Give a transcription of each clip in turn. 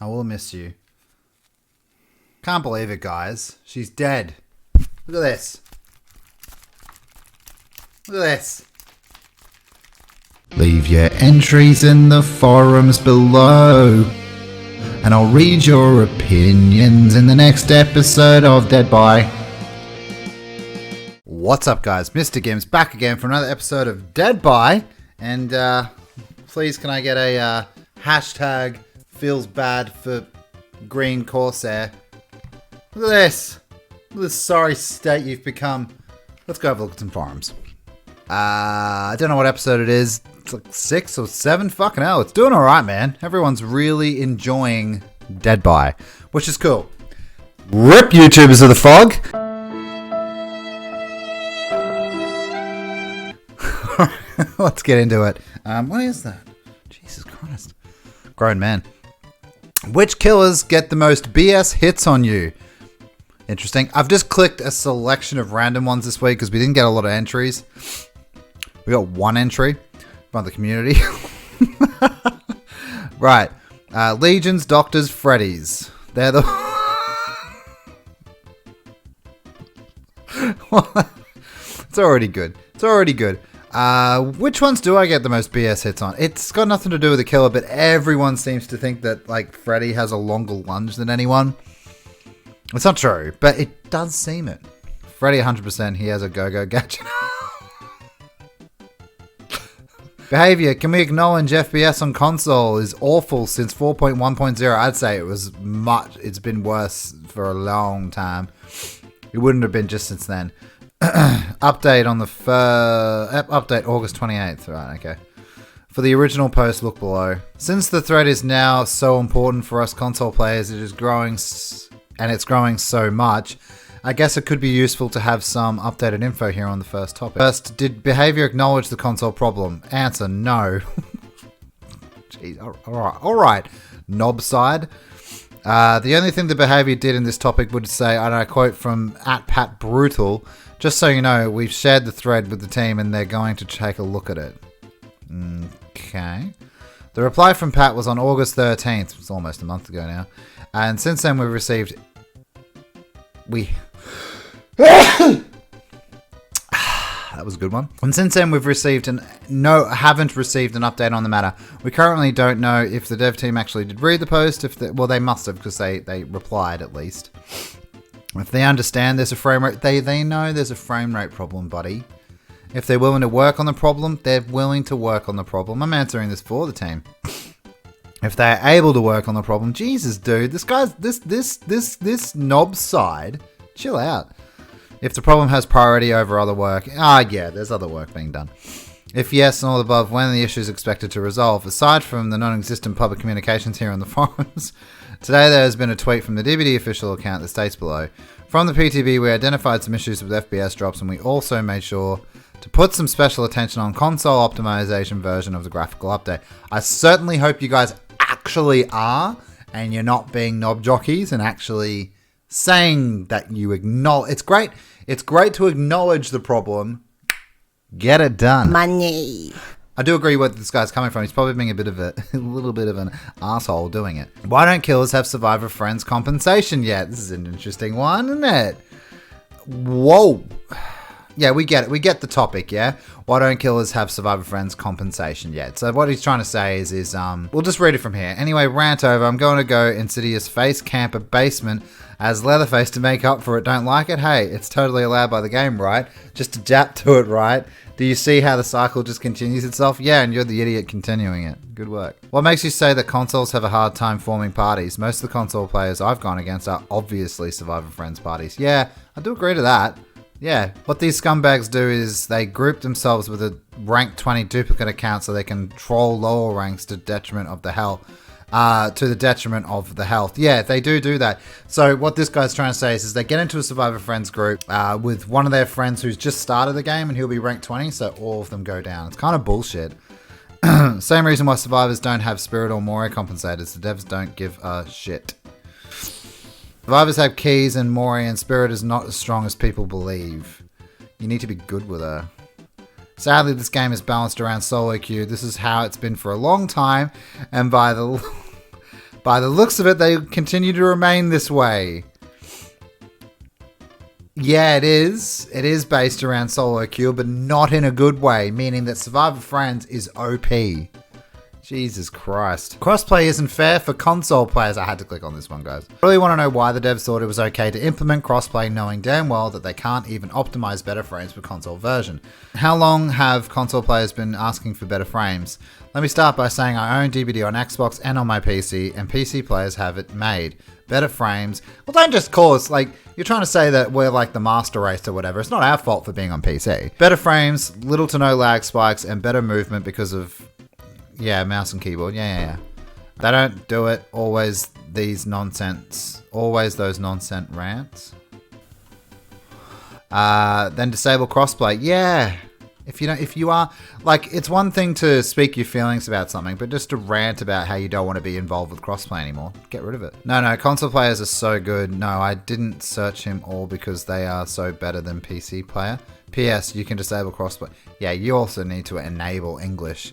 I will miss you. Can't believe it, guys. She's dead. Look at this. Look at this. Leave your entries in the forums below, and I'll read your opinions in the next episode of DEADBY. What's up, guys? MrGimms back again for another episode of DEADBY. And please can I get a hashtag feels bad for Green Corsair. Look at this. Look at this sorry state you've become. Let's go have a look at some forums. I don't know what episode it is. It's like 6 or 7. Fucking hell, it's doing alright, man. Everyone's really enjoying DEADBY, which is cool. Rip YouTubers of the fog. Let's get into it. What is that? Jesus Christ. Grown man. Which killers get the most BS hits on you? Interesting. I've just clicked a selection of random ones this week because we didn't get a lot of entries. We got one entry from the community. Right. Legions, Doctors, Freddy's. They're the... It's already good. It's already good. Which ones do I get the most BS hits on? It's got nothing to do with the killer, but everyone seems to think that, like, Freddy has a longer lunge than anyone. It's not true, but it does seem it. Freddy 100%, he has a go-go gadget. Behavior, can we acknowledge FPS on console is awful since 4.1.0? I'd say it was much, it's been worse for a long time. It wouldn't have been just since then. Update on the update August 28th. Right, okay. For the original post, look below. Since the thread is now so important for us console players, it is growing, and it's growing so much. I guess it could be useful to have some updated info here on the first topic. First, did behavior acknowledge the console problem? Answer, no. Jeez, alright. Knob side. The only thing the behavior did in this topic would say, and I quote from @PatBrutal, just so you know, we've shared the thread with the team and they're going to take a look at it. Okay. The reply from Pat was on August 13th. It's almost a month ago now. And since then we've received... That was a good one. And since then we've received haven't received an update on the matter. We currently don't know if the dev team actually did read the post. Well, they must have, because they replied at least. If they understand there's a frame rate, they know there's a frame rate problem, buddy. If they're willing to work on the problem, they're willing to work on the problem. I'm answering this for the team. If they're able to work on the problem, Jesus, dude, this guy's this knob side. Chill out. If the problem has priority over other work, yeah, there's other work being done. If yes, and all above, when are the issues expected to resolve? Aside from the non-existent public communications here on the forums, today there has been a tweet from the DBD official account that states below, from the PTV we identified some issues with FPS drops and we also made sure to put some special attention on console optimization version of the graphical update. I certainly hope you guys actually are, and you're not being knob jockeys and actually saying that you acknowledge. It's great to acknowledge the problem. Get it done. Money. I do agree where this guy's coming from. He's probably being a little bit of an asshole doing it. Why don't killers have survivor friends compensation yet? This is an interesting one, isn't it? Whoa. Yeah, we get it. We get the topic, yeah? Why don't killers have survivor friends compensation yet? So what he's trying to say is we'll just read it from here. Anyway, rant over. I'm going to go Insidious face camp a basement as Leatherface to make up for it. Don't like it? Hey, it's totally allowed by the game, right? Just adapt to it, right? Do you see how the cycle just continues itself? Yeah, and you're the idiot continuing it. Good work. What makes you say that consoles have a hard time forming parties? Most of the console players I've gone against are obviously survivor friends parties. Yeah, I do agree to that. Yeah, what these scumbags do is they group themselves with a rank 20 duplicate account so they can troll lower ranks to detriment of the health. Yeah, they do that. So what this guy's trying to say is they get into a Survivor Friends group with one of their friends who's just started the game and he'll be ranked 20, so all of them go down. It's kind of bullshit. Same reason why survivors don't have Spirit or Moray compensators. The devs don't give a shit. Survivors have keys and Moray and Spirit is not as strong as people believe. You need to be good with her. Sadly, this game is balanced around solo queue. This is how it's been for a long time, and by the By the looks of it, they continue to remain this way. Yeah, it is. It is based around solo queue, but not in a good way, meaning that Survivor Friends is OP. Jesus Christ. Crossplay isn't fair for console players. I had to click on this one, guys. I really want to know why the devs thought it was okay to implement crossplay knowing damn well that they can't even optimize better frames for console version. How long have console players been asking for better frames? Let me start by saying I own DBD on Xbox and on my PC, and PC players have it made. Better frames. Well, don't just call us, like, you're trying to say that we're like the master race or whatever. It's not our fault for being on PC. Better frames, little to no lag spikes, and better movement because of... Yeah, mouse and keyboard. Yeah. They don't do it. Always these nonsense. Always those nonsense rants. Then disable crossplay. Yeah. If you are like, it's one thing to speak your feelings about something, but just to rant about how you don't want to be involved with crossplay anymore, get rid of it. No, console players are so good. No, I didn't search him all because they are so better than PC player. PS, you can disable crossplay. Yeah, you also need to enable English.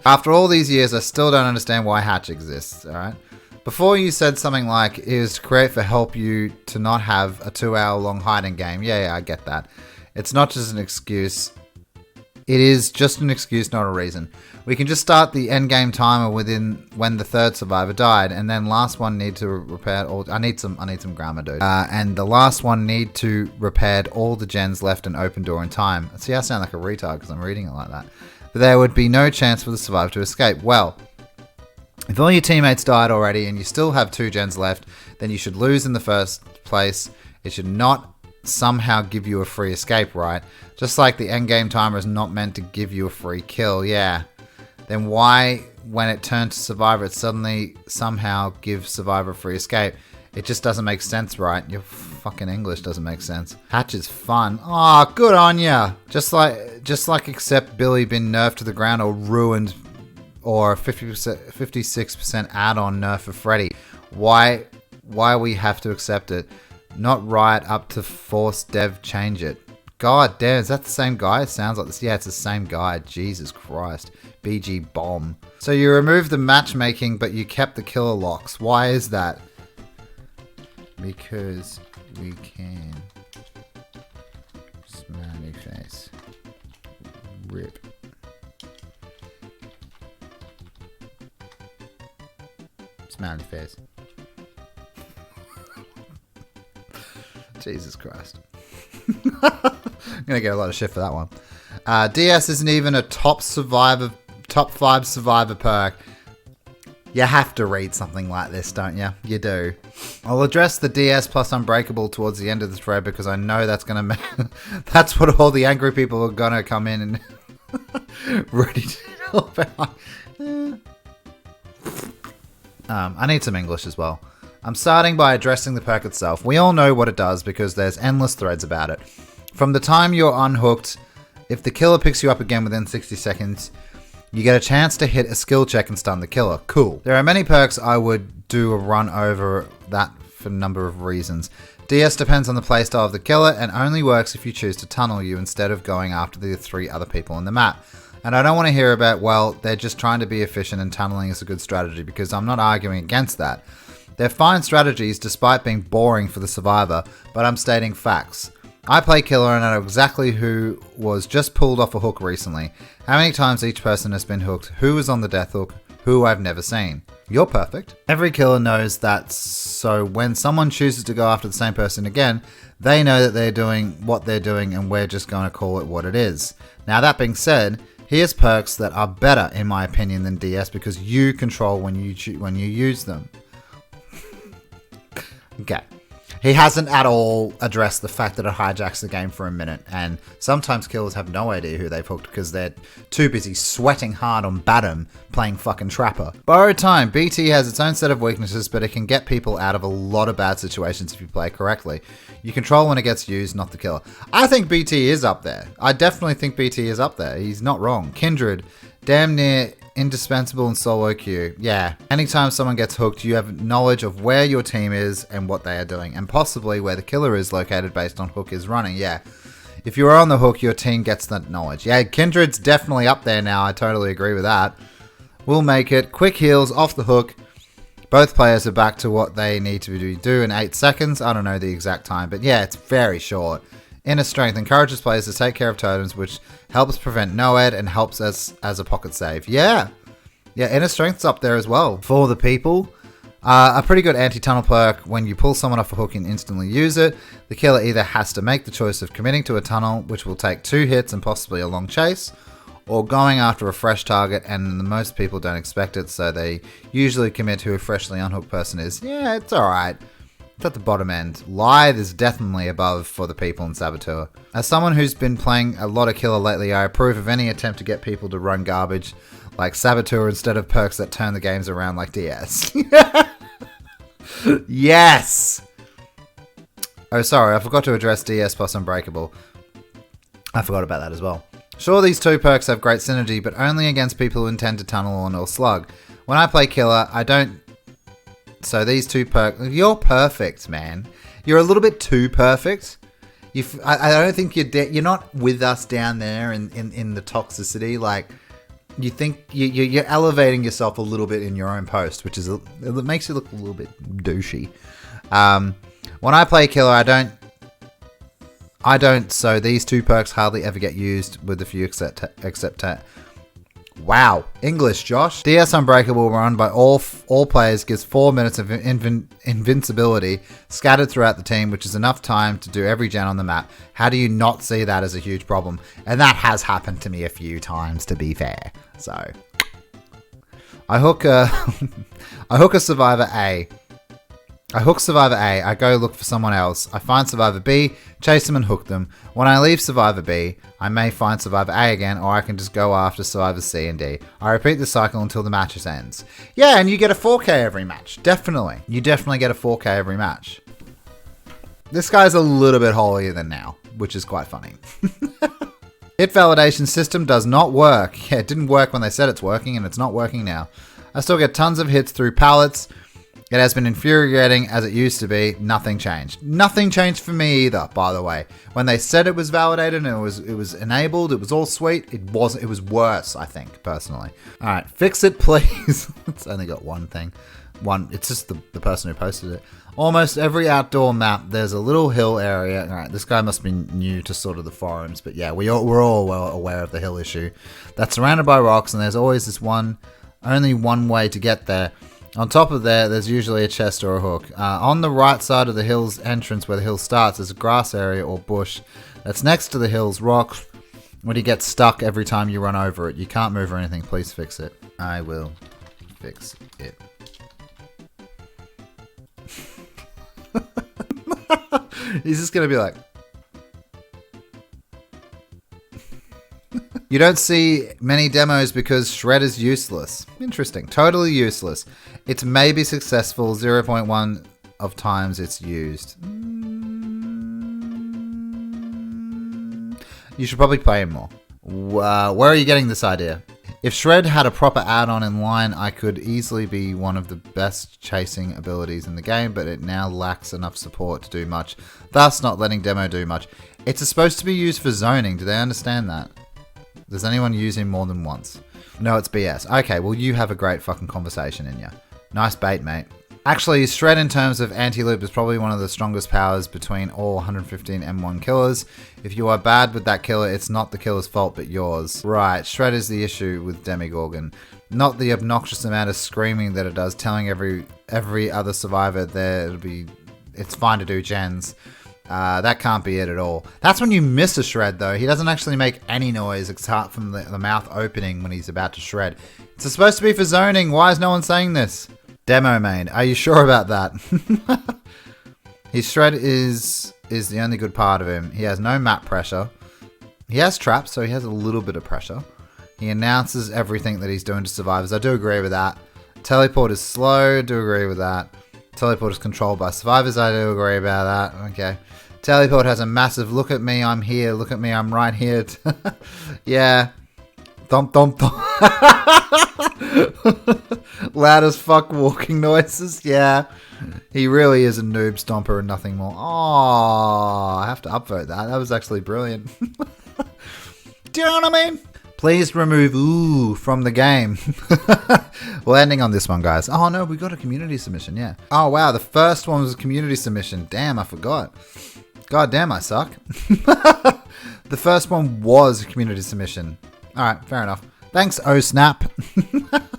After all these years, I still don't understand why Hatch exists, alright? Before you said something like, it was to create for help you to not have a 2-hour long hiding game. Yeah, I get that. It's not just an excuse. It is just an excuse, not a reason. We can just start the endgame timer within when the third survivor died, and then last one need to repair all. I need some grammar, dude. And the last one need to repaired all the gens left an open door in time. See, I sound like a retard because I'm reading it like that. But there would be no chance for the survivor to escape. Well, if all your teammates died already and you still have 2 gens left, then you should lose in the first place. It should not somehow give you a free escape, right? Just like the endgame timer is not meant to give you a free kill, yeah. Then why, when it turned to survivor, it suddenly somehow gives survivor a free escape? It just doesn't make sense, right? Your fucking English doesn't make sense. Hatch is fun. Oh, good on ya. Just like except Billy been nerfed to the ground or ruined, or 56% add-on nerf for Freddy. Why we have to accept it? Not right up to force dev change it. God damn, is that the same guy? It sounds like this. Yeah, it's the same guy. Jesus Christ. BG bomb. So you removed the matchmaking, but you kept the killer locks. Why is that? Because we can. Smiley face. Rip. Smiley face. Jesus Christ. I'm gonna get a lot of shit for that one. DS isn't even a top 5 survivor perk. You have to read something like this, don't you? You do. I'll address the DS plus Unbreakable towards the end of the thread because I know that's gonna make that's what all the angry people are gonna come in and ready to help out. I need some English as well. I'm starting by addressing the perk itself. We all know what it does because there's endless threads about it. From the time you're unhooked, if the killer picks you up again within 60 seconds, you get a chance to hit a skill check and stun the killer. Cool. There are many perks I would do a run over that for a number of reasons. DS depends on the playstyle of the killer and only works if you choose to tunnel you instead of going after the 3 other people in the map. And I don't want to hear about, well, they're just trying to be efficient and tunneling is a good strategy, because I'm not arguing against that. They're fine strategies despite being boring for the survivor, but I'm stating facts. I play killer and I know exactly who was just pulled off a hook recently, how many times each person has been hooked, who is on the death hook, who I've never seen. You're perfect. Every killer knows that, so when someone chooses to go after the same person again, they know that they're doing what they're doing and we're just going to call it what it is. Now that being said, here's perks that are better in my opinion than DS because you control when you use them. Okay. He hasn't at all addressed the fact that it hijacks the game for a minute, and sometimes killers have no idea who they've hooked because they're too busy sweating hard on Badham playing fucking Trapper. Borrowed Time. BT has its own set of weaknesses, but it can get people out of a lot of bad situations if you play correctly. You control when it gets used, not the killer. I think BT is up there. I definitely think BT is up there. He's not wrong. Kindred. Damn near indispensable in solo queue. Yeah. Anytime someone gets hooked, you have knowledge of where your team is and what they are doing, and possibly where the killer is located based on hook is running. Yeah. If you are on the hook, your team gets that knowledge. Yeah, Kindred's definitely up there now. I totally agree with that. We'll make it. Quick heals off the hook. Both players are back to what they need to do in 8 seconds. I don't know the exact time, but yeah, it's very short. Inner Strength encourages players to take care of totems, which helps prevent no-ed and helps us as a pocket save. Yeah, Inner Strength's up there as well. For the people, a pretty good anti-tunnel perk. When you pull someone off a hook and instantly use it, the killer either has to make the choice of committing to a tunnel, which will take 2 hits and possibly a long chase, or going after a fresh target, and most people don't expect it, so they usually commit who a freshly unhooked person is. Yeah, it's alright. It's at the bottom end. Lithe is definitely above for the people in Saboteur. As someone who's been playing a lot of killer lately, I approve of any attempt to get people to run garbage like Saboteur instead of perks that turn the games around like DS. Yes! Oh, sorry, I forgot to address DS plus Unbreakable. I forgot about that as well. Sure, these 2 perks have great synergy, but only against people who intend to tunnel on or slug. When I play killer, I don't... So these 2 perks... You're perfect, man. You're a little bit too perfect. I don't think you're not with us down there in the toxicity. Like, you think you're elevating yourself a little bit in your own post, which is... It makes you look a little bit douchey. When I play killer, I don't, so these 2 perks hardly ever get used with a few except wow, English, Josh. DS Unbreakable run by all players gives 4 minutes of invincibility scattered throughout the team, which is enough time to do every gen on the map. How do you not see that as a huge problem? And that has happened to me a few times, to be fair. So, I hook a Survivor A. I hook Survivor A, I go look for someone else, I find Survivor B, chase them and hook them. When I leave Survivor B, I may find Survivor A again, or I can just go after Survivor C and D. I repeat the cycle until the match ends. Yeah, and you get a 4K every match. Definitely. You definitely get a 4K every match. This guy's a little bit holier than now, which is quite funny. Hit validation system does not work. Yeah, it didn't work when they said it's working, and it's not working now. I still get tons of hits through pallets. It has been infuriating as it used to be. Nothing changed. Nothing changed for me either, by the way. When they said it was validated and it was enabled, it was all sweet. It wasn't. It was worse, I think, personally. All right, fix it, please. It's only got one thing. It's just the person who posted it. Almost every outdoor map, there's a little hill area. All right, this guy must be new to sort of the forums, but yeah, we're all well aware of the hill issue. That's surrounded by rocks, and there's always only one way to get there. On top of there's usually a chest or a hook. On the right side of the hill's entrance where the hill starts is a grass area or bush that's next to the hill's rock. When you get stuck every time you run over it, you can't move or anything. Please fix it. I will fix it. He's just going to be like... You don't see many demos because Shred is useless. Interesting. Totally useless. It's maybe successful 0.1 of times it's used. You should probably play him more. Where are you getting this idea? If Shred had a proper add-on in line, I could easily be one of the best chasing abilities in the game, but it now lacks enough support to do much, thus not letting demo do much. It's supposed to be used for zoning. Do they understand that? Does anyone use him more than once? No, it's BS. Okay, well, you have a great fucking conversation in you. Nice bait, mate. Actually, Shred in terms of anti-loop is probably one of the strongest powers between all 115 M1 killers. If you are bad with that killer, it's not the killer's fault, but yours. Right, Shred is the issue with Demigorgon. Not the obnoxious amount of screaming that it does, telling every other survivor that it's fine to do gens. That can't be it at all. That's when you miss a Shred, though. He doesn't actually make any noise apart from the mouth opening when he's about to shred. It's supposed to be for zoning. Why is no one saying this? Demo main. Are you sure about that? His Shred is the only good part of him. He has no map pressure. He has traps, so he has a little bit of pressure. He announces everything that he's doing to survivors. I do agree with that. Teleport is slow. Do agree with that. Teleport is controlled by survivors. I do agree about that. Okay. Teleport has a massive look at me, I'm here. Look at me, I'm right here. Yeah. Thump, thump, thump. Loud as fuck walking noises. Yeah. He really is a noob stomper and nothing more. Oh, I have to upvote that. That was actually brilliant. Do you know what I mean? Please remove ooh from the game. We're ending on this one, guys. Oh no, we got a community submission, yeah. Oh wow, the first one was a community submission. Damn, I forgot. God damn, I suck. The first one was a community submission. Alright, fair enough. Thanks, oh snap.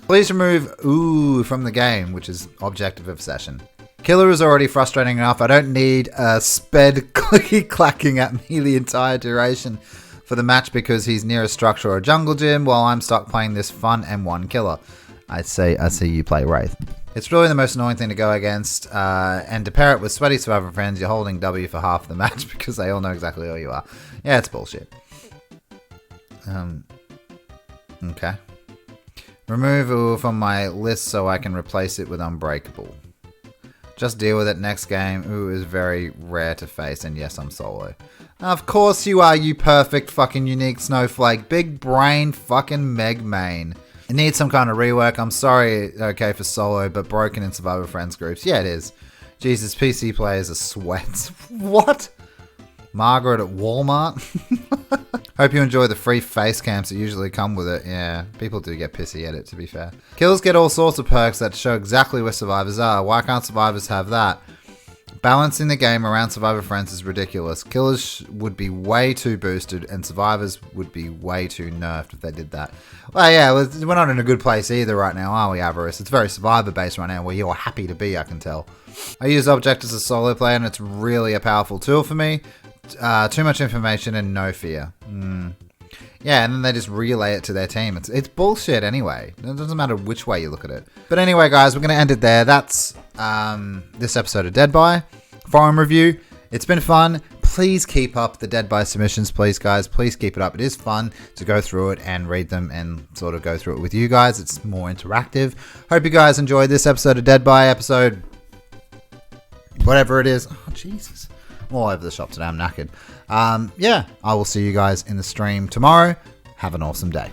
Please remove ooh from the game, which is object of obsession. Killer is already frustrating enough. I don't need a sped clicky clacking at me the entire duration for the match because he's near a structure or a jungle gym while I'm stuck playing this fun M1 killer. I see you play Wraith. It's really the most annoying thing to go against, and to pair it with sweaty survivor friends, you're holding W for half the match because they all know exactly who you are. Yeah, it's bullshit. Okay. Remove ooh from my list so I can replace it with Unbreakable. Just deal with it next game. Ooh is very rare to face, and yes, I'm solo. Of course you are, you perfect fucking unique snowflake. Big brain fucking Meg main. It needs some kind of rework. I'm sorry, okay, for solo, but broken in Survivor Friends groups. Yeah, it is. Jesus, PC players are sweats. What? Margaret at Walmart? Hope you enjoy the free face cams that usually come with it. Yeah, people do get pissy at it, to be fair. Kills get all sorts of perks that show exactly where survivors are. Why can't survivors have that? Balancing the game around Survivor Friends is ridiculous. Killers would be way too boosted and survivors would be way too nerfed if they did that. Well, yeah, we're not in a good place either right now, are we, Avarice? It's very survivor based right now, where you're happy to be, I can tell. I use Object as a solo player and it's really a powerful tool for me. Too much information and no fear. Yeah, and then they just relay it to their team. It's bullshit anyway. It doesn't matter which way you look at it. But anyway, guys, we're going to end it there. That's this episode of DEADBY forum review. It's been fun. Please keep up the DEADBY submissions, please, guys. Please keep it up. It is fun to go through it and read them and sort of go through it with you guys. It's more interactive. Hope you guys enjoyed this episode of DEADBY, episode whatever it is. Oh, Jesus. I'm all over the shop today. I'm knackered. Yeah, I will see you guys in the stream tomorrow. Have an awesome day.